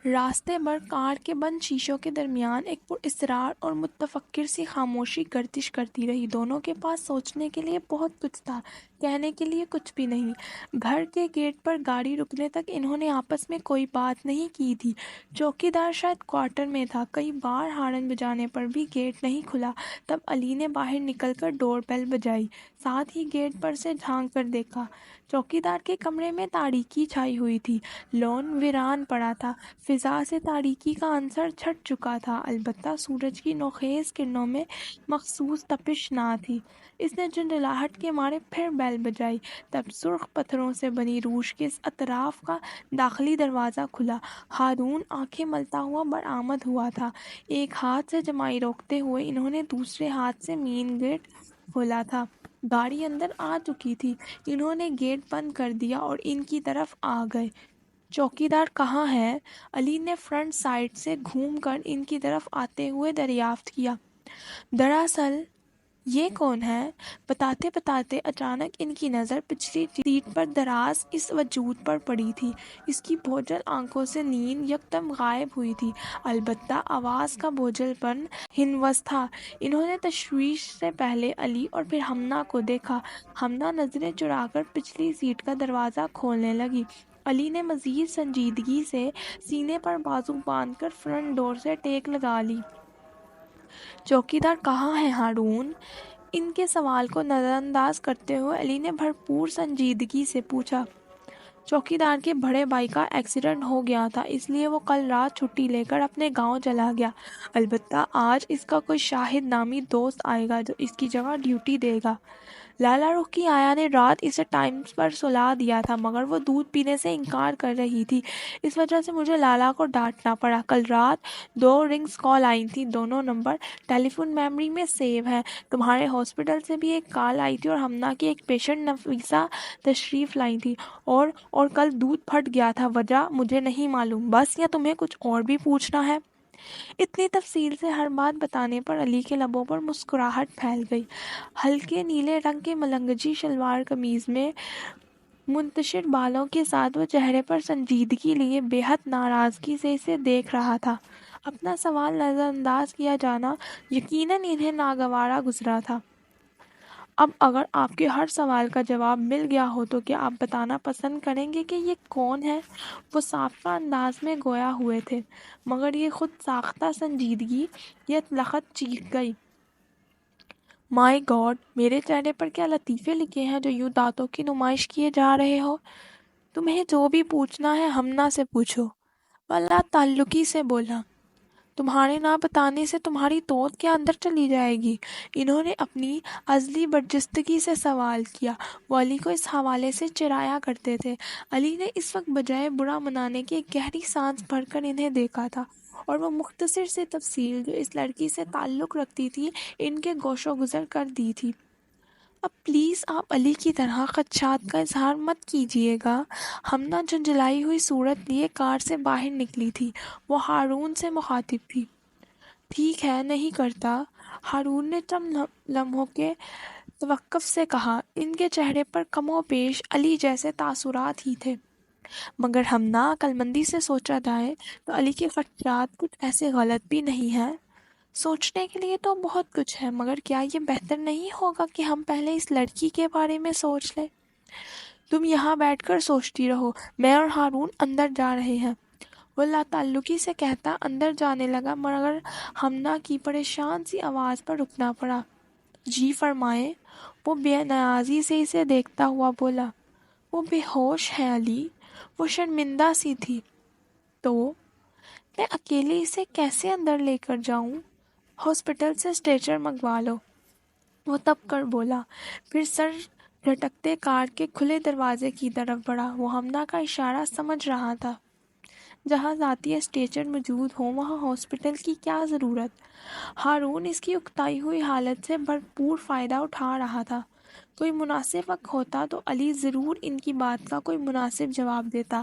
راستے بھر کار کے بند شیشوں کے درمیان ایک پراسرار اور متفکر سی خاموشی گردش کرتی رہی۔ دونوں کے پاس سوچنے کے لیے بہت کچھ تھا، کہنے کے لیے کچھ بھی نہیں۔ گھر کے گیٹ پر گاڑی رکنے تک انہوں نے آپس میں کوئی بات نہیں کی تھی۔ چوکیدار شاید کوارٹر میں تھا۔ کئی بار ہارن بجانے پر بھی گیٹ نہیں کھلا۔ تب علی نے باہر نکل کر ڈور بیل بجائی، ساتھ ہی گیٹ پر سے جھانک کر دیکھا۔ چوکیدار کے کمرے میں تاریکی چھائی ہوئی تھی، لون ویران پڑا تھا، فضا سے تاریکی کا عنصر چھٹ چکا تھا، البتہ سورج کی نوخیز کرنوں میں مخصوص تپش نہ تھی۔ اس نے جھنجھلاہٹ کے مارے پھر بیل بجائی۔ تب سرخ پتھروں سے بنی روش کے اطراف کا داخلی دروازہ کھلا۔ ہارون آنکھیں ملتا ہوا برآمد ہوا تھا۔ ایک ہاتھ سے جمائی روکتے ہوئے انہوں نے دوسرے ہاتھ سے مین گیٹ کھولا تھا۔ گاڑی اندر آ چکی تھی۔ انہوں نے گیٹ بند کر دیا اور ان کی طرف آ گئے۔ چوکیدار کہاں ہے؟ علی نے فرنٹ سائیڈ سے گھوم کر ان کی طرف آتے ہوئے دریافت کیا۔ دراصل یہ کون ہے؟ بتاتے بتاتے اچانک ان کی نظر پچھلی سیٹ پر دراز اس وجود پر پڑی تھی۔ اس کی بوجھل آنکھوں سے نیند یکدم غائب ہوئی تھی، البتہ آواز کا بوجھل پن ہنوز تھا۔ انہوں نے تشویش سے پہلے علی اور پھر ہمنا کو دیکھا۔ ہمنا نظریں چرا کر پچھلی سیٹ کا دروازہ کھولنے لگی۔ علی نے مزید سنجیدگی سے سینے پر بازو باندھ کر فرنٹ ڈور سے ٹیک لگا لی۔ چوکیدار کہاں ہے ہارون؟ ان کے سوال کو نظر انداز کرتے ہوئے علی نے بھرپور سنجیدگی سے پوچھا۔ چوکیدار کے بڑے بھائی کا ایکسیڈنٹ ہو گیا تھا، اس لیے وہ کل رات چھٹی لے کر اپنے گاؤں چلا گیا۔ البتہ آج اس کا کوئی شاہد نامی دوست آئے گا جو اس کی جگہ ڈیوٹی دے گا۔ لالا رخی آیا نے رات اسے ٹائم پر سلا دیا تھا، مگر وہ دودھ پینے سے انکار کر رہی تھی۔ اس وجہ سے مجھے لالا کو ڈانٹنا پڑا۔ کل رات 2 رنگز کال آئی تھی، دونوں نمبر ٹیلی فون میموری میں سیو ہیں۔ تمہارے ہاسپٹل سے بھی ایک کال آئی تھی اور ہمنا کی ایک پیشنٹ نفیسہ تشریف لائی تھی، اور کل دودھ پھٹ گیا تھا۔ وجہ مجھے نہیں معلوم۔ بس، یا تمہیں کچھ اور بھی پوچھنا ہے؟ اتنی تفصیل سے ہر بات بتانے پر علی کے لبوں پر مسکراہٹ پھیل گئی۔ ہلکے نیلے رنگ کے ملنگجی شلوار قمیض میں منتشر بالوں کے ساتھ وہ چہرے پر سنجیدگی لیے بے حد ناراضگی سے اسے دیکھ رہا تھا۔ اپنا سوال نظر انداز کیا جانا یقیناً انہیں ناگوارا گزرا تھا۔ اب اگر آپ کے ہر سوال کا جواب مل گیا ہو تو کیا آپ بتانا پسند کریں گے کہ یہ کون ہے؟ وہ صافہ انداز میں گویا ہوئے تھے، مگر یہ خود ساختہ سنجیدگی یہ لخت چیخ گئی۔ مائی گاڈ، میرے چہرے پر کیا لطیفے لکھے ہیں جو یوں دانتوں کی نمائش کیے جا رہے ہو؟ تمہیں جو بھی پوچھنا ہے ہمنا سے پوچھو، وہ اللہ تعلقی سے بولا۔ تمہارے نہ بتانے سے تمہاری توت کیا اندر چلی جائے گی؟ انہوں نے اپنی ازلی برجستگی سے سوال کیا۔ وہ علی کو اس حوالے سے چرایا کرتے تھے۔ علی نے اس وقت بجائے برا منانے کے ایک گہری سانس بھر کر انہیں دیکھا تھا، اور وہ مختصر سی تفصیل جو اس لڑکی سے تعلق رکھتی تھی ان کے گوش و گزر کر دی تھی۔ اب پلیز آپ علی کی طرح خدشات کا اظہار مت کیجیے گا۔ ہمنا جھنجھلائی ہوئی صورت لیے کار سے باہر نکلی تھی۔ وہ ہارون سے مخاطب تھی۔ ٹھیک ہے، نہیں کرتا، ہارون نے چند لمحوں کے توقف سے کہا۔ ان کے چہرے پر کم و بیش علی جیسے تاثرات ہی تھے، مگر ہمنا عقل مندی سے سوچا جائے تو علی کے خدشات کچھ ایسے غلط بھی نہیں ہیں۔ سوچنے کے لیے تو بہت کچھ ہے، مگر کیا یہ بہتر نہیں ہوگا کہ ہم پہلے اس لڑکی کے بارے میں سوچ لیں؟ تم یہاں بیٹھ کر سوچتی رہو، میں اور ہارون اندر جا رہے ہیں، وہ لا تعلقی سے کہتا اندر جانے لگا، مگر ہمنا کی پریشان سی آواز پر رکنا پڑا۔ جی فرمائیں۔ وہ بے نیازی سے اسے دیکھتا ہوا بولا۔ وہ بے ہوش ہے علی، وہ شرمندہ سی تھی۔ تو میں اکیلے اسے کیسے اندر لے کر جاؤں؟ ہاسپٹل سے اسٹریچر منگوا لو، وہ تب کر بولا، پھر سر جھٹکتے کار کے کھلے دروازے کی طرف بڑھا۔ وہ ہمنا کا اشارہ سمجھ رہا تھا۔ جہاں ذاتی اسٹریچر موجود ہوں وہاں ہاسپٹل کی کیا ضرورت؟ ہارون اس کی اکتائی ہوئی حالت سے بھرپور فائدہ اٹھا رہا تھا۔ کوئی مناسب وقت ہوتا تو علی ضرور ان کی بات کا کوئی مناسب جواب دیتا۔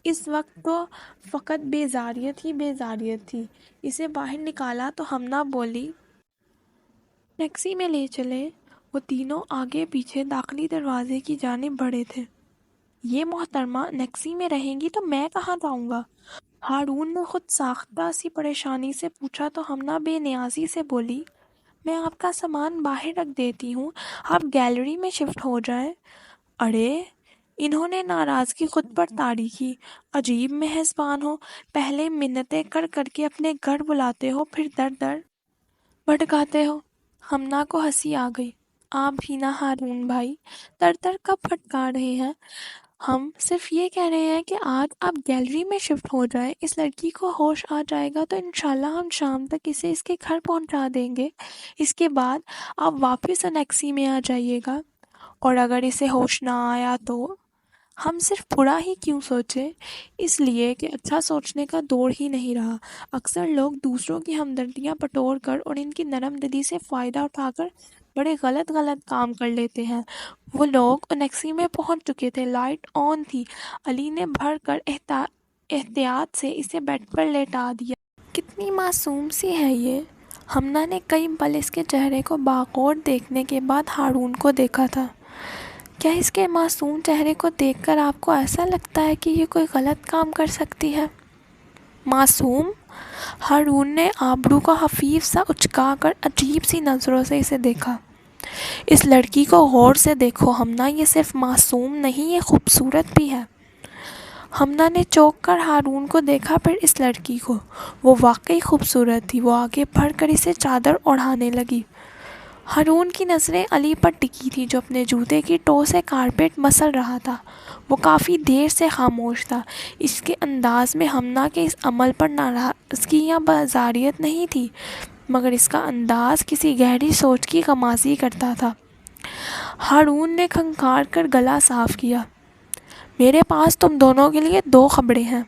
اس وقت تو فقط بیزاریت ہی بیزاریت تھی۔ اسے باہر نکالا تو ہمنا بولی، ٹیکسی میں لے چلیں۔ وہ تینوں آگے پیچھے داخلی دروازے کی جانب بڑھے تھے۔ یہ محترمہ ٹیکسی میں رہیں گی تو میں کہاں جاؤں گا؟ ہارون نے خود ساختہ سی پریشانی سے پوچھا تو ہمنا بے نیازی سے بولی، میں آپ کا سامان باہر رکھ دیتی ہوں، آپ گیلری میں شفٹ ہو جائیں۔ ارے، انہوں نے ناراضگی خود پر طاری کی، عجیب مہذبان ہو، پہلے منتیں کر کر کے اپنے گھر بلاتے ہو، پھر در در بھٹکاتے ہو۔ ہمنا کو ہنسی آ گئی۔ آپ بھی نہ ہارون بھائی، در در کب بھٹکا رہے ہیں؟ ہم صرف یہ کہہ رہے ہیں کہ آج آپ گیلری میں شفٹ ہو جائیں، اس لڑکی کو ہوش آ جائے گا تو انشاءاللہ ہم شام تک اسے اس کے گھر پہنچا دیں گے۔ اس کے بعد آپ واپس انیکسی میں آ جائیے گا، اور اگر اسے ہوش نہ آیا تو ہم صرف برا ہی کیوں سوچیں، اس لیے کہ اچھا سوچنے کا دور ہی نہیں رہا۔ اکثر لوگ دوسروں کی ہمدردیاں پٹور کر اور ان کی نرم دلی سے فائدہ اٹھا کر بڑے غلط کام کر لیتے ہیں۔ وہ لوگ انیکسی میں پہنچ چکے تھے، لائٹ آن تھی۔ علی نے بڑھ کر احتیاط سے اسے بیڈ پر لیٹا دیا۔ کتنی معصوم سی ہے یہ۔ ہمنا نے کئی پل اس کے چہرے کو باغور دیکھنے کے بعد ہارون کو دیکھا تھا۔ کیا اس کے معصوم چہرے کو دیکھ کر آپ کو ایسا لگتا ہے کہ یہ کوئی غلط کام کر سکتی ہے؟ معصوم؟ ہارون نے آبرو کو خفیف سا اچکا کر عجیب سی نظروں سے اسے دیکھا۔ اس لڑکی کو غور سے دیکھو ہمنا، یہ صرف معصوم نہیں، یہ خوبصورت بھی ہے۔ ہمنا نے چونک کر ہارون کو دیکھا، پھر اس لڑکی کو۔ وہ واقعی خوبصورت تھی۔ وہ آگے بڑھ کر اسے چادر اوڑھانے لگی۔ ہارون کی نظریں علی پر ٹکی تھی جو اپنے جوتے کی ٹو سے کارپیٹ مسل رہا تھا۔ وہ کافی دیر سے خاموش تھا۔ اس کے انداز میں ہمنا کے اس عمل پر ناراضگی یا بیزاریت نہیں تھی، مگر اس کا انداز کسی گہری سوچ کی غمازی کرتا تھا۔ ہارون نے کھنکھار کر گلا صاف کیا، میرے پاس تم دونوں کے لیے 2 خبریں ہیں۔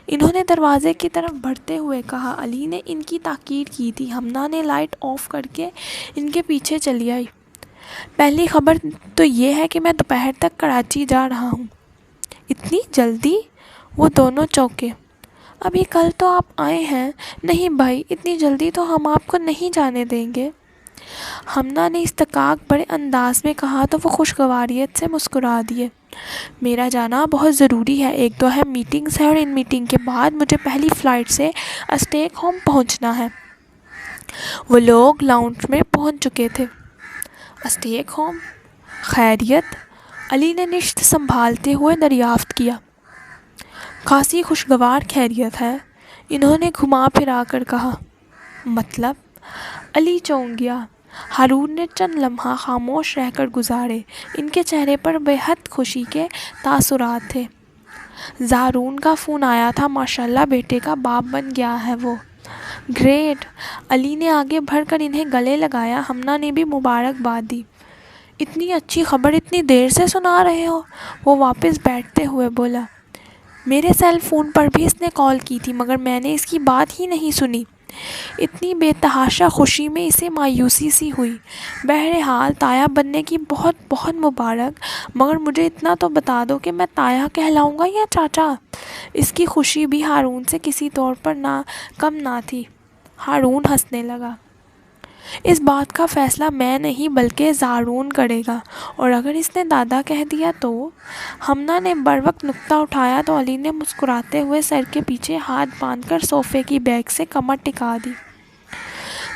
انہوں نے دروازے کی طرف بڑھتے ہوئے کہا۔ علی نے ان کی تاکید کی تھی۔ ہمنا نے لائٹ آف کر کے ان کے پیچھے چلی آئی۔ پہلی خبر تو یہ ہے کہ میں دوپہر تک کراچی جا رہا ہوں۔ اتنی جلدی؟ وہ دونوں چونکے۔ ابھی کل تو آپ آئے ہیں۔ نہیں بھائی، اتنی جلدی تو ہم آپ کو نہیں جانے دیں گے۔ ہمنا نے استحقاق بڑے انداز میں کہا تو وہ خوشگواریت سے مسکرا دیے۔ میرا جانا بہت ضروری ہے، 1-2 اہم میٹنگز ہیں، اور ان میٹنگ کے بعد مجھے پہلی فلائٹ سے اسٹیک ہوم پہنچنا ہے۔ وہ لوگ لاؤنج میں پہنچ چکے تھے۔ Stack home? خیریت؟ علی نے نشست سنبھالتے ہوئے دریافت کیا۔ خاصی خوشگوار خیریت ہے، انہوں نے گھما پھرا کر کہا۔ مطلب؟ علی چونک گیا۔ ہارون نے چند لمحہ خاموش رہ کر گزارے۔ ان کے چہرے پر بے حد خوشی کے تاثرات تھے۔ زارون کا فون آیا تھا، ماشاءاللہ بیٹے کا باپ بن گیا ہے وہ۔ گریٹ! علی نے آگے بڑھ کر انہیں گلے لگایا۔ ہمنا نے بھی مبارکباد دی۔ اتنی اچھی خبر اتنی دیر سے سنا رہے ہو؟ وہ واپس بیٹھتے ہوئے بولا۔ میرے سیل فون پر بھی اس نے کال کی تھی، مگر میں نے اس کی بات ہی نہیں سنی۔ اتنی بے تحاشا خوشی میں اسے مایوسی سی ہوئی۔ بہرحال تایا بننے کی بہت بہت مبارک، مگر مجھے اتنا تو بتا دو کہ میں تایا کہلاؤں گا یا چاچا؟ اس کی خوشی بھی ہارون سے کسی طور پر کم نہ تھی۔ ہارون ہنسنے لگا۔ اس بات کا فیصلہ میں نہیں بلکہ زارون کرے گا، اور اگر اس نے دادا کہہ دیا تو؟ ہمنا نے بروقت نکتہ اٹھایا تو علی نے مسکراتے ہوئے سر کے پیچھے ہاتھ باندھ کر صوفے کی بیک سے کمر ٹکا دی۔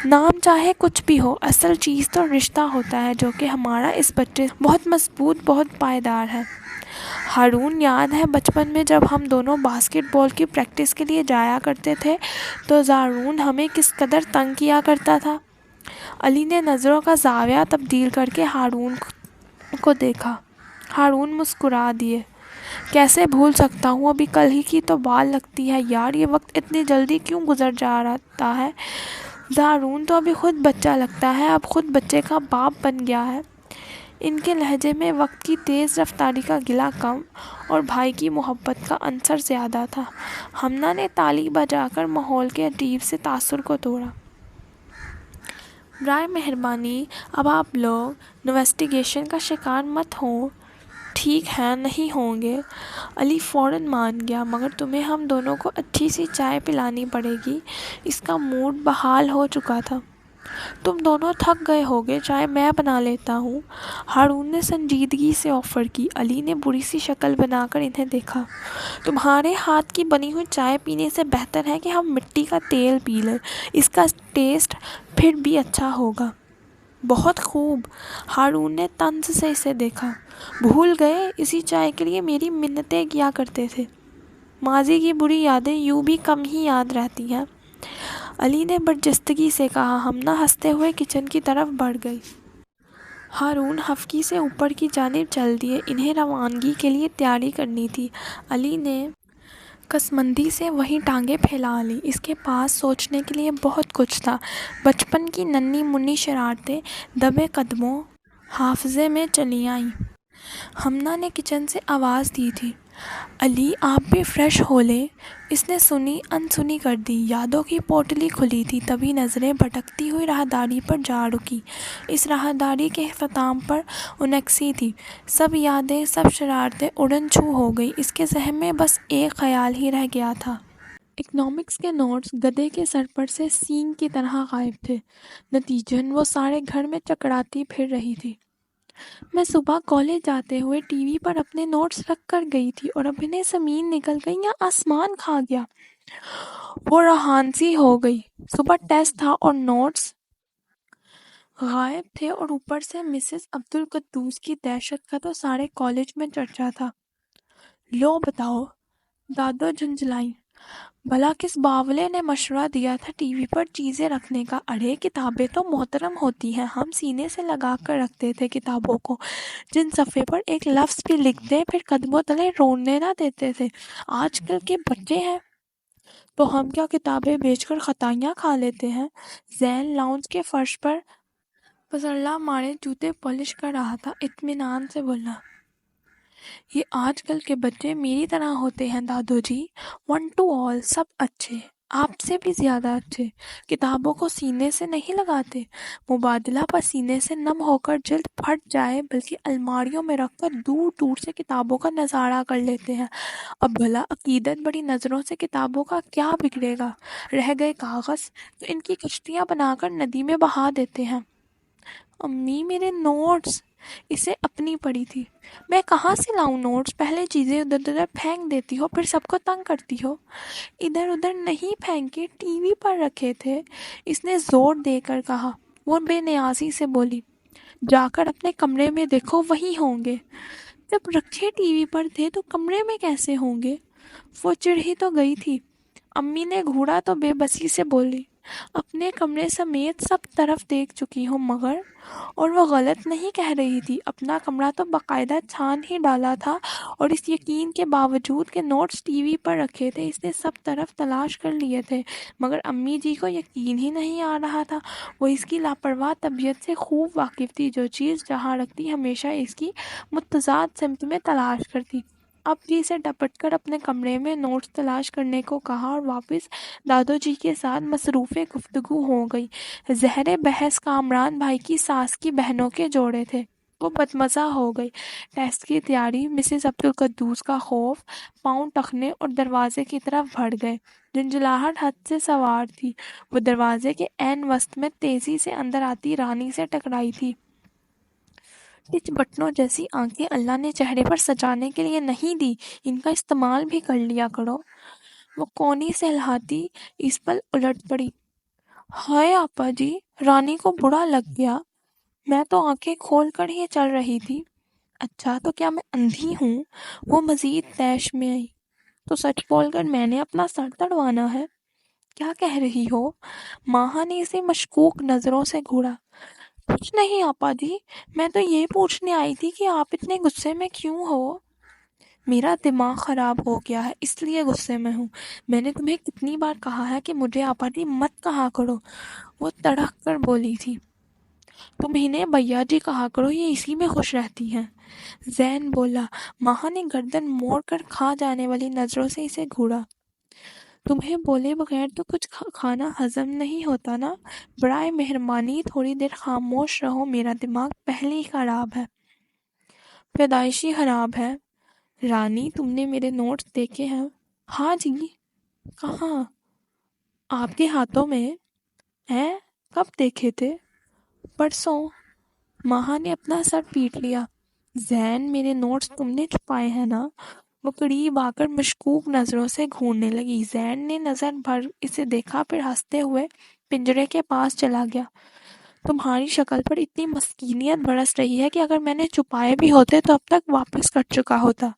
نام چاہے کچھ بھی ہو، اصل چیز تو رشتہ ہوتا ہے جو کہ ہمارا اس بچے سے بہت مضبوط، بہت پائیدار ہے۔ ہارون، یاد ہے بچپن میں جب ہم دونوں باسکٹ بال کی پریکٹس کے لیے جایا کرتے تھے تو زارون ہمیں کس قدر تنگ کیا کرتا تھا؟ علی نے نظروں کا زاویہ تبدیل کر کے ہارون کو دیکھا۔ ہارون مسکرا دیے۔ کیسے بھول سکتا ہوں، ابھی کل ہی کی تو بات لگتی ہے یار، یہ وقت اتنی جلدی کیوں گزر جا رہا ہے؟ زارون تو ابھی خود بچہ لگتا ہے، اب خود بچے کا باپ بن گیا ہے۔ ان کے لہجے میں وقت کی تیز رفتاری کا گلہ کم اور بھائی کی محبت کا عنصر زیادہ تھا۔ ہمنا نے تالی بجا کر ماحول کے عجیب سے تاثر کو توڑا۔ برائے مہربانی اب آپ لوگ انویسٹیگیشن کا شکار مت ہوں۔ ٹھیک ہے، نہیں ہوں گے۔ علی فوراً مان گیا، مگر تمہیں ہم دونوں کو اچھی سی چائے پلانی پڑے گی۔ اس کا موڈ بحال ہو چکا تھا۔ تم دونوں تھک گئے ہوگے، چائے میں بنا لیتا ہوں، ہارون نے سنجیدگی سے آفر کی۔ علی نے بری سی شکل بنا کر انہیں دیکھا۔ تمہارے ہاتھ کی بنی ہوئی چائے پینے سے بہتر ہے کہ ہم مٹی کا تیل پی لیں، اس کا ٹیسٹ پھر بھی اچھا ہوگا۔ بہت خوب، ہارون نے طنز سے اسے دیکھا۔ بھول گئے اسی چائے کے لیے میری منتیں کیا کرتے تھے؟ ماضی کی بری یادیں یوں بھی کم ہی یاد رہتی ہیں، علی نے برجستگی سے کہا۔ ہمنہ ہنستے ہوئے کچن کی طرف بڑھ گئی۔ ہارون ہفکی سے اوپر کی جانب چل دیے، انہیں روانگی کے لیے تیاری کرنی تھی۔ علی نے کسمندی سے وہیں ٹانگیں پھیلا لیں، اس کے پاس سوچنے کے لیے بہت کچھ تھا۔ بچپن کی ننھی منھی شرارتیں دبے قدموں حافظے میں چلی آئیں۔ ہمنہ نے کچن سے آواز دی تھی، علی آپ بھی فریش ہو لیں۔ اس نے سنی انسنی کر دی۔ یادوں کی پوٹلی کھلی تھی، تبھی نظریں بھٹکتی ہوئی راہداری پر جا رکی۔ اس راہداری کے اختتام پر انیکسی تھی۔ سب یادیں، سب شرارتیں اڑن چھو ہو گئی۔ اس کے ذہن میں بس ایک خیال ہی رہ گیا تھا۔ اکنامکس کے نوٹس گدھے کے سر پر سے سینگ کی طرح غائب تھے، نتیجن وہ سارے گھر میں چکراتی پھر رہی تھی۔ میں صبح کالج جاتے ہوئے ٹی وی پر اپنے نوٹس رکھ کر گئی تھی اور اب انہیں زمین نکل گئی یا آسمان کھا گیا۔ وہ روحانسی ہو گئی۔ صبح ٹیسٹ تھا اور نوٹس غائب تھے، اور اوپر سے مسز عبدالقدوس کی دہشت کا تو سارے کالج میں چرچا تھا۔ لو بتاؤ، دادو جھنجھلائیں، بھلا کس باولے نے مشورہ دیا تھا ٹی وی پر چیزیں رکھنے کا؟ ارے کتابیں تو محترم ہوتی ہیں، ہم سینے سے لگا کر رکھتے تھے کتابوں کو، جن صفحے پر ایک لفظ بھی لکھ دیں پھر قدموں تلے رونے نہ دیتے تھے۔ آج کل کے بچے ہیں تو ہم کیا کتابیں بیچ کر خطائیاں کھا لیتے ہیں؟ زین لاؤنج کے فرش پر پسرلا مارے جوتے پالش کر رہا تھا، اطمینان سے بولا، یہ آج کل کے بچے میری طرح ہوتے ہیں دادو جی، ون ٹو آل، سب اچھے، آپ سے بھی زیادہ اچھے، کتابوں کو سینے سے نہیں لگاتے، مبادلہ پر سینے سے نم ہو کر جلد پھٹ جائے بلکہ الماریوں میں رکھ کر دور دور سے کتابوں کا نظارہ کر لیتے ہیں۔ اب بھلا عقیدت بڑی نظروں سے کتابوں کا کیا بگڑے گا؟ رہ گئے کاغذ تو ان کی کشتیاں بنا کر ندی میں بہا دیتے ہیں۔ امی میرے نوٹس، اسے اپنی پڑی تھی۔ میں کہاں سے لاؤں نوٹس؟ پہلے چیزیں ادھر ادھر پھینک دیتی ہو، پھر سب کو تنگ کرتی ہو۔ ادھر ادھر نہیں پھینکے، ٹی وی پر رکھے تھے، اس نے زور دے کر کہا۔ وہ بے نیازی سے بولی، جا کر اپنے کمرے میں دیکھو، وہی ہوں گے۔ جب رکھے ٹی وی پر تھے تو کمرے میں کیسے ہوں گے؟ وہ چڑ ہی تو گئی تھی۔ امی نے گھوڑا تو بے بسی سے بولی، اپنے کمرے سمیت سب طرف دیکھ چکی ہوں مگر، اور وہ غلط نہیں کہہ رہی تھی، اپنا کمرہ تو باقاعدہ چھان ہی ڈالا تھا، اور اس یقین کے باوجود کہ نوٹس ٹی وی پر رکھے تھے اس نے سب طرف تلاش کر لیے تھے، مگر امی جی کو یقین ہی نہیں آ رہا تھا۔ وہ اس کی لاپرواہ طبیعت سے خوب واقف تھی، جو چیز جہاں رکھتی ہمیشہ اس کی متضاد سمت میں تلاش کرتی۔ اب جی سے ڈپٹ کر اپنے کمرے میں نوٹس تلاش کرنے کو کہا اور واپس دادو جی کے ساتھ مصروف گفتگو ہو گئی۔ زہر بحث کامران بھائی کی ساس کی بہنوں کے جوڑے تھے۔ وہ بدمزہ ہو گئی۔ ٹیسٹ کی تیاری، مسز عبدالقدوس کا خوف، پاؤں ٹخنے اور دروازے کی طرف بڑھ گئے۔ جھنجھلاہٹ حد سے سوار تھی۔ وہ دروازے کے عین وسط میں تیزی سے اندر آتی رانی سے ٹکرائی تھی۔ ٹچ بٹنوں جیسی آنکھیں اللہ نے چہرے پر سجانے کے لیے نہیں دی، ان کا استعمال بھی کر لیا کرو۔ وہ کونی سہلاتی اس پر الٹ پڑی۔ ہائے آپا جی، رانی کو برا لگ گیا، میں تو آنکھیں کھول کر ہی چل رہی تھی۔ اچھا تو کیا میں اندھی ہوں؟ وہ مزید طیش میں آئی۔ تو سچ بول کر میں نے اپنا سر تڑوانا ہے؟ کیا کہہ رہی ہو؟ ماہا نے اسے مشکوک نظروں سے گھورا۔ کچھ نہیں آپا جی، میں تو یہ پوچھنے آئی تھی کہ آپ اتنے غصے میں کیوں ہو؟ میرا دماغ خراب ہو گیا ہے اس لیے غصے میں ہوں۔ میں نے تمہیں کتنی بار کہا ہے کہ مجھے آپا جی مت کہا کرو، وہ تڑک کر بولی تھی۔ تم انہیں بھیا جی کہا کرو، یہ اسی میں خوش رہتی ہیں۔ زین بولا۔ ماہا نے گردن موڑ کر کھا جانے والی نظروں سے اسے گھورا۔ تمہیں بولے بغیر تو کچھ کھانا ہضم نہیں ہوتا نا؟ برائے مہربانی تھوڑی دیر خاموش رہو، میرا دماغ پہلے ہی خراب ہے، پیدائشی خراب ہے۔ رانی تم نے میرے نوٹس دیکھے ہیں؟ ہاں جی۔ کہاں؟ آپ کے ہاتھوں میں ہیں؟ کب دیکھے تھے؟ پرسوں۔ ماہا نے اپنا سر پیٹ لیا۔ زین، میرے نوٹس تم نے چھپائے ہیں نا؟ وہ قریب آ کر مشکوک نظروں سے گھورنے لگی۔ زین نے نظر بھر اسے دیکھا، پھر ہنستے ہوئے پنجرے کے پاس چلا گیا۔ تمہاری شکل پر اتنی مسکینیت برس رہی ہے کہ اگر میں نے چھپائے بھی ہوتے تو اب تک واپس کر چکا ہوتا۔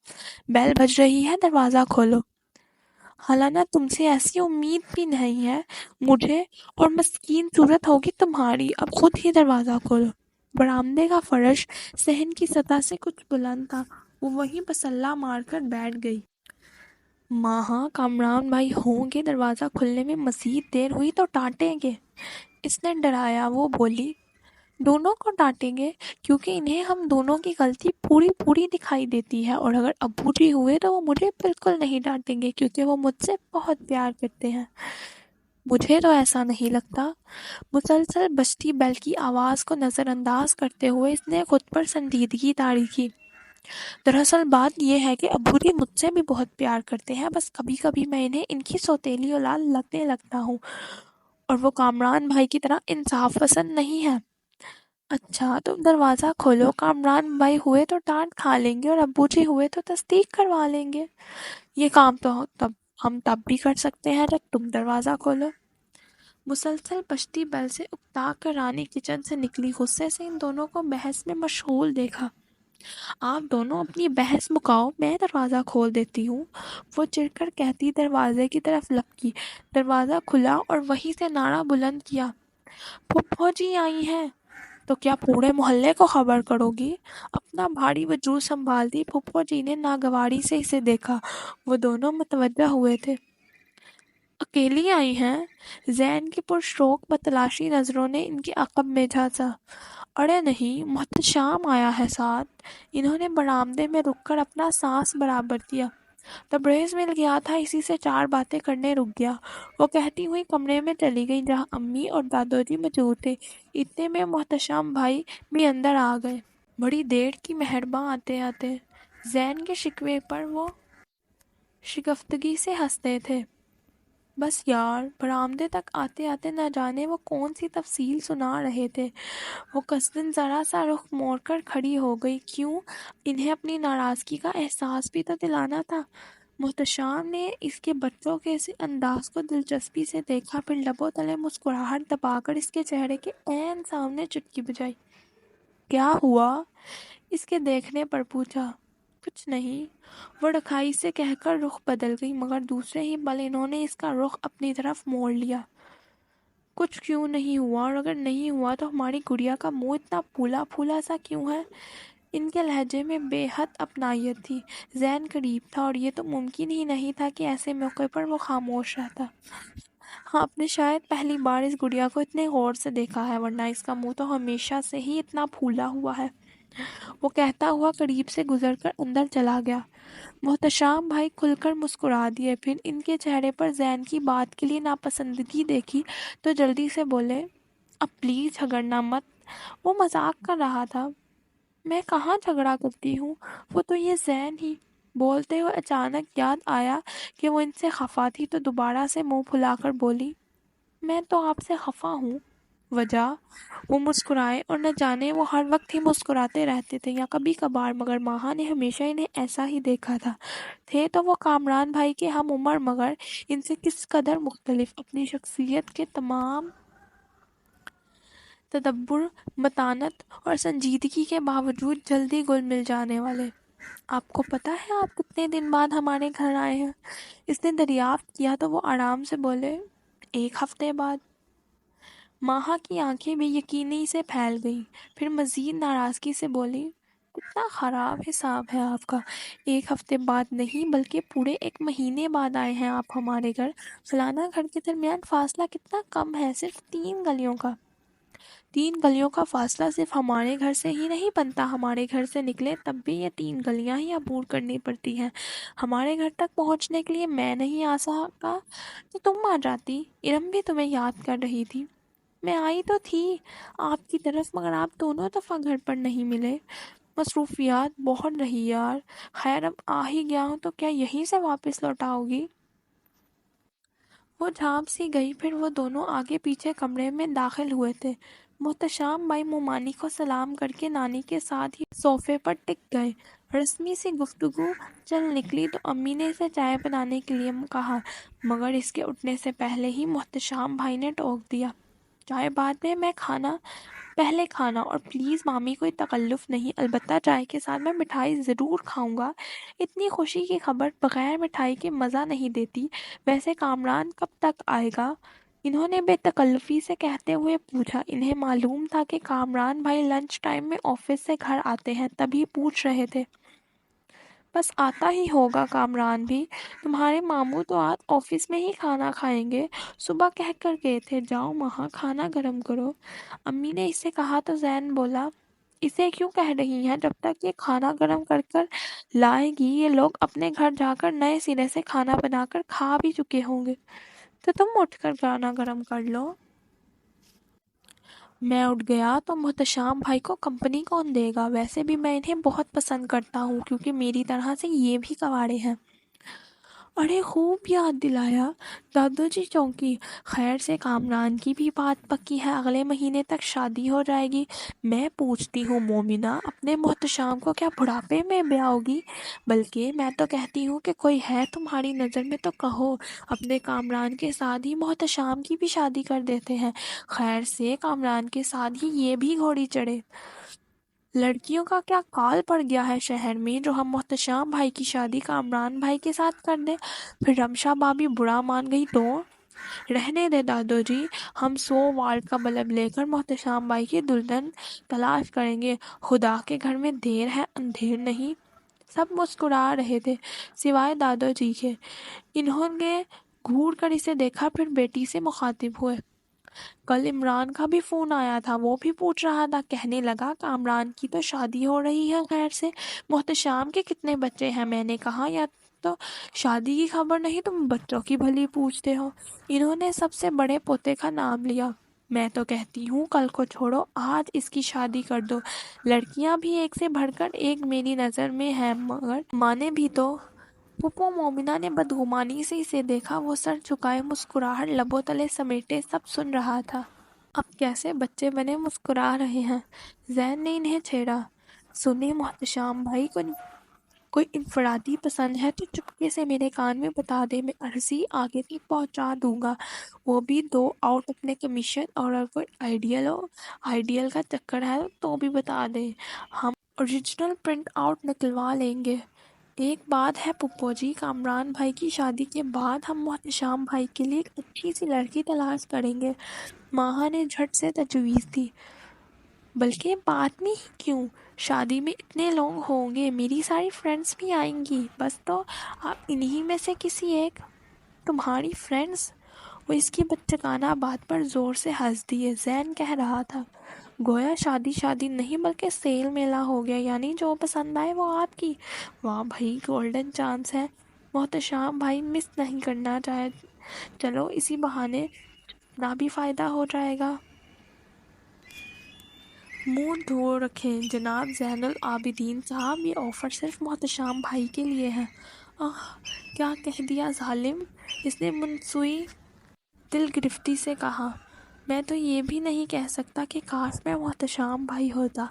بیل بج رہی ہے، دروازہ کھولو۔ حالانہ تم سے ایسی امید بھی نہیں ہے مجھے، اور مسکین صورت ہوگی تمہاری۔ اب خود ہی دروازہ کھولو۔ برآمدے کا فرش صحن کی سطح سے کچھ بلند تھا، وہ وہیں پسلہ مار کر بیٹھ گئی۔ ماہا، کامران بھائی ہوں گے، دروازہ کھلنے میں مزید دیر ہوئی تو ڈانٹیں گے۔ اس نے ڈرایا۔ وہ بولی، دونوں کو ڈانٹیں گے کیونکہ انہیں ہم دونوں کی غلطی پوری پوری دکھائی دیتی ہے، اور اگر ابو جی ہوئے تو وہ مجھے بالکل نہیں ڈانٹیں گے کیونکہ وہ مجھ سے بہت پیار کرتے ہیں۔ مجھے تو ایسا نہیں لگتا۔ مسلسل بجتی بیل کی آواز کو نظر انداز کرتے ہوئے اس نے خود پر سنجیدگی طاری کی۔ دراصل بات یہ ہے کہ ابو جی مجھ سے بھی بہت پیار کرتے ہیں، بس کبھی کبھی میں انہیں ان کی سوتیلی اولاد لگنے لگتا ہوں، اور وہ کامران بھائی کی طرح انصاف پسند نہیں ہے۔ اچھا، تم دروازہ کھولو۔ کامران بھائی ہوئے تو ڈانٹ کھا لیں گے، اور ابو جی ہوئے تو تصدیق کروا لیں گے۔ یہ کام تو ہم تب بھی کر سکتے ہیں جب تم دروازہ کھولو۔ مسلسل بجتی بیل سے اکتا کر رانی کچن سے نکلی۔ غصے سے ان دونوں کو بحث میں مشغول دیکھا۔ آپ دونوں اپنی بحث مکاؤ، میں دروازہ کھول دیتی ہوں، وہ چڑھ کر کہتی دروازے کی طرف لپکی۔ دروازہ کھلا اور وہیں سے نعرہ بلند کیا، پھپھو جی آئی ہیں۔ تو کیا پورے محلے کو خبر کرو گی؟ اپنا بھاری وجود سنبھالتی پھپھو جی نے ناگواری سے اسے دیکھا۔ وہ دونوں متوجہ ہوئے تھے۔ اکیلی آئی ہیں؟ زین کی پرشوق بتلاشی نظروں نے ان کے عقب میں جھانسا۔ ارے نہیں، محتشام آیا ہے ساتھ۔ انہوں نے برآمدے میں رک کر اپنا سانس برابر کیا۔ تبریز مل گیا تھا، اسی سے چار باتیں کرنے رک گیا، وہ کہتی ہوئی کمرے میں چلی گئی جہاں امی اور دادو جی موجود تھے۔ اتنے میں محتشم بھائی بھی اندر آ گئے۔ بڑی دیر کی مہرباں آتے آتے۔ زین کے شکوے پر وہ شگفتگی سے ہنستے تھے۔ بس یار، برآمدے تک آتے آتے نہ جانے وہ کون سی تفصیل سنا رہے تھے۔ وہ قصداً ذرا سا رخ موڑ کر کھڑی ہو گئی۔ کیوں؟ انہیں اپنی ناراضگی کا احساس بھی تو دلانا تھا۔ محتشم نے اس کے بچوں کے اس انداز کو دلچسپی سے دیکھا، پھر لبوں تلے مسکراہٹ دبا کر اس کے چہرے کے عین سامنے چٹکی بجائی۔ کیا ہوا؟ اس کے دیکھنے پر پوچھا۔ کچھ نہیں، وہ رکھائی سے کہہ کر رخ بدل گئی، مگر دوسرے ہی پل انہوں نے اس کا رخ اپنی طرف موڑ لیا۔ کچھ کیوں نہیں ہوا؟ اور اگر نہیں ہوا تو ہماری گڑیا کا منہ اتنا پھولا پھولا سا کیوں ہے؟ ان کے لہجے میں بے حد اپنائیت تھی۔ زین قریب تھا اور یہ تو ممکن ہی نہیں تھا کہ ایسے موقع پر وہ خاموش رہتا۔ ہاں، آپ نے شاید پہلی بار اس گڑیا کو اتنے غور سے دیکھا ہے، ورنہ اس کا منہ تو ہمیشہ سے ہی اتنا پھولا ہوا ہے، وہ کہتا ہوا قریب سے گزر کر اندر چلا گیا۔ محتشم بھائی کھل کر مسکرا دیے، پھر ان کے چہرے پر زین کی بات کے لیے ناپسندگی دیکھی تو جلدی سے بولے، اب پلیز جھگڑنا مت، وہ مذاق کر رہا تھا۔ میں کہاں جھگڑا کرتی ہوں، وہ تو یہ زین ہی۔ بولتے ہوئے اچانک یاد آیا کہ وہ ان سے خفا تھی تو دوبارہ سے منہ پھلا کر بولی، میں تو آپ سے خفا ہوں۔ وجہ؟ وہ مسکرائے، اور نہ جانے وہ ہر وقت ہی مسکراتے رہتے تھے یا کبھی کبھار، مگر ماہا نے ہمیشہ انہیں ایسا ہی دیکھا تھا۔ تھے تو وہ کامران بھائی کے ہم عمر، مگر ان سے کس قدر مختلف، اپنی شخصیت کے تمام تدبر، متانت اور سنجیدگی کے باوجود جلدی گل مل جانے والے۔ آپ کو پتہ ہے آپ کتنے دن بعد ہمارے گھر آئے ہیں؟ اس نے دریافت کیا تو وہ آرام سے بولے، 1 ہفتے بعد۔ ماہا کی آنکھیں بے یقینی سے پھیل گئیں، پھر مزید ناراضگی سے بولی، کتنا خراب حساب ہے آپ کا، 1 ہفتے بعد نہیں بلکہ پورے 1 مہینے بعد آئے ہیں آپ ہمارے گھر۔ فلانا گھر کے درمیان فاصلہ کتنا کم ہے، صرف 3 گلیوں کا۔ 3 گلیوں کا فاصلہ صرف ہمارے گھر سے ہی نہیں بنتا، ہمارے گھر سے نکلے تب بھی یہ 3 گلیاں ہی عبور کرنی پڑتی ہیں۔ ہمارے گھر تک پہنچنے کے لیے میں نہیں آ سکا تو تم آ جاتی، ارم بھی تمہیں یاد کر رہی تھی۔ میں آئی تو تھی آپ کی طرف، مگر آپ دونوں دفعہ گھر پر نہیں ملے، مصروفیات بہت رہی یار۔ خیر اب آ ہی گیا ہوں تو کیا یہیں سے واپس لوٹ آؤ گی؟ وہ جھانپ سی گئی، پھر وہ دونوں آگے پیچھے کمرے میں داخل ہوئے تھے۔ محتشم بھائی ممانی کو سلام کر کے نانی کے ساتھ ہی صوفے پر ٹک گئے۔ رسمی سی گفتگو چل نکلی تو امی نے اسے چائے بنانے کے لیے کہا، مگر اس کے اٹھنے سے پہلے ہی محتشم بھائی نے ٹوک دیا، چائے بعد میں پہلے کھانا، اور پلیز مامی کوئی تکلف نہیں، البتہ چائے کے ساتھ میں مٹھائی ضرور کھاؤں گا۔ اتنی خوشی کی خبر بغیر مٹھائی کے مزہ نہیں دیتی۔ ویسے کامران کب تک آئے گا؟ انہوں نے بے تکلفی سے کہتے ہوئے پوچھا۔ انہیں معلوم تھا کہ کامران بھائی لنچ ٹائم میں آفس سے گھر آتے ہیں، تبھی پوچھ رہے تھے۔ بس آتا ہی ہوگا کامران بھی، تمہارے ماموں تو آج آفس میں ہی کھانا کھائیں گے، صبح کہہ کر گئے تھے، جاؤ وہاں کھانا گرم کرو۔ امی نے اسے کہا تو زین بولا، اسے کیوں کہہ رہی ہیں؟ جب تک یہ کھانا گرم کر کر لائے گی یہ لوگ اپنے گھر جا کر نئے سرے سے کھانا بنا کر کھا بھی چکے ہوں گے، تو تم اٹھ کر کھانا گرم کر لو۔ میں اٹھ گیا تو محتشم بھائی کو کمپنی کون دے گا؟ ویسے بھی میں انہیں بہت پسند کرتا ہوں، کیونکہ میری طرح سے یہ بھی کواڑے ہیں۔ ارے خوب یاد دلایا، دادو جی چونکی۔ خیر سے کامران کی بھی بات پکی ہے، اگلے مہینے تک شادی ہو جائے گی۔ میں پوچھتی ہوں مومنہ، اپنے محتشم کو کیا بڑھاپے میں بیاؤ گی؟ بلکہ میں تو کہتی ہوں کہ کوئی ہے تمہاری نظر میں تو کہو، اپنے کامران کے ساتھ ہی محتشم کی بھی شادی کر دیتے ہیں، خیر سے کامران کے ساتھ ہی یہ بھی گھوڑی چڑھے۔ لڑکیوں کا کیا کال پڑ گیا ہے شہر میں، جو ہم محتشم بھائی کی شادی کامران بھائی کے ساتھ کر دیں؟ پھر رمشا بھابھی برا مان گئی تو؟ رہنے دے دادو جی، ہم 100 واٹ کا بلب لے کر محتشم بھائی کی دلہن تلاش کریں گے، خدا کے گھر میں دیر ہے اندھیر نہیں۔ سب مسکرا رہے تھے سوائے دادو جی کے۔ انہوں نے گھور کر اسے دیکھا، پھر بیٹی سے مخاطب ہوئے، کل عمران کا بھی فون آیا تھا، وہ بھی پوچھ رہا تھا، کہنے لگا کامران کی تو شادی ہو رہی ہے خیر سے، محتشم کے کتنے بچے ہیں؟ میں نے کہا یا تو شادی کی خبر نہیں تم بچوں کی بھلی پوچھتے ہو۔ انہوں نے سب سے بڑے پوتے کا نام لیا۔ میں تو کہتی ہوں کل کو چھوڑو، آج اس کی شادی کر دو۔ لڑکیاں بھی ایک سے بڑھ کر ایک میری نظر میں ہیں، مگر مانے بھی تو۔ پھپھو مومنہ نے بدگمانی سے اسے دیکھا، وہ سر جھکائے مسکراہٹ لبوں تلے سمیٹے سب سن رہا تھا۔ اب کیسے بچے بنے مسکرا رہے ہیں؟ زین نے انہیں چھیڑا، سنیں محتشم بھائی کو کوئی انفرادی پسند ہے تو چپکے سے میرے کان میں بتا دے، میں عرضی آگے تک پہنچا دوں گا، وہ بھی 2 آؤٹ اپنے کمیشن، اور اگر کوئی آئیڈیل کا چکر ہے تو بھی بتا دے، ہم اوریجنل پرنٹ آؤٹ نکلوا لیں گے۔ ایک بات ہے پھپھو جی، کامران بھائی کی شادی کے بعد ہم محتشم بھائی کے لیے ایک اچھی سی لڑکی تلاش کریں گے، ماہا نے جھٹ سے تجویز دی۔ بلکہ بعد میں ہی کیوں؟ شادی میں اتنے لوگ ہوں گے، میری ساری فرینڈز بھی آئیں گی، بس تو آپ انہی میں سے کسی ایک۔ تمہاری فرینڈز؟ وہ اس کی بچگانہ بات پر زور سے ہنس دیے۔ زین کہہ رہا تھا، گویا شادی نہیں بلکہ سیل میلہ ہو گیا، یعنی جو پسند آئے وہ آپ کی۔ واہ بھائی، گولڈن چانس ہے، محتشم بھائی مس نہیں کرنا چاہے، چلو اسی بہانے اپنا بھی فائدہ ہو جائے گا۔ منہ دھو رکھیں جناب زین العابدین صاحب، یہ آفر صرف محتشم بھائی کے لیے ہے۔ آہ، کیا کہہ دیا ظالم، اس نے منسوئی دل گرفتی سے کہا۔ میں تو یہ بھی نہیں کہہ سکتا کہ کاش میں محتشم بھائی ہوتا۔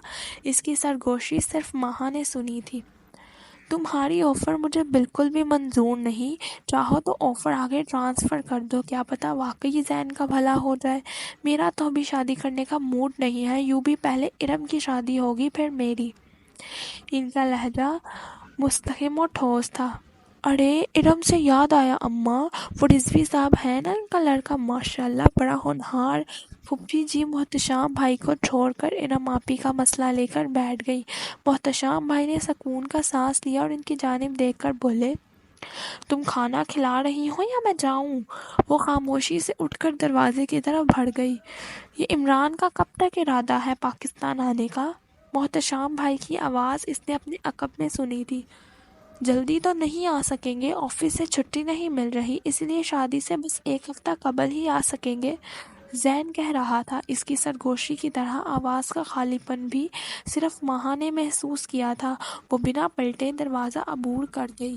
اس کی سرگوشی صرف ماہا نے سنی تھی۔ تمہاری آفر مجھے بالکل بھی منظور نہیں، چاہو تو آفر آگے ٹرانسفر کر دو، کیا پتا واقعی زین کا بھلا ہو جائے۔ میرا تو ابھی شادی کرنے کا موڈ نہیں ہے، یوں بھی پہلے ارم کی شادی ہوگی پھر میری۔ ان کا لہجہ مستحکم و ٹھوس تھا۔ ارے ارم سے یاد آیا اماں، وہ رضوی صاحب ہے نا ان کا لڑکا، ماشاءاللہ بڑا ہونہار۔ پھوپھی جی محتشم بھائی کو چھوڑ کر ارم آپی کا مسئلہ لے کر بیٹھ گئی۔ محتشم بھائی نے سکون کا سانس لیا اور ان کی جانب دیکھ کر بولے، تم کھانا کھلا رہی ہو یا میں جاؤں؟ وہ خاموشی سے اٹھ کر دروازے کی طرف بڑھ گئی۔ یہ عمران کا کب تک ارادہ ہے پاکستان آنے کا؟ محتشم بھائی کی آواز اس نے اپنے عقب میں سنی تھی۔ جلدی تو نہیں آ سکیں گے، آفس سے چھٹی نہیں مل رہی، اس لیے شادی سے بس 1 ہفتہ قبل ہی آ سکیں گے، زین کہہ رہا تھا۔ اس کی سرگوشی کی طرح آواز کا خالی پن بھی صرف ماہا نے محسوس کیا تھا۔ وہ بنا پلٹے دروازہ عبور کر گئی۔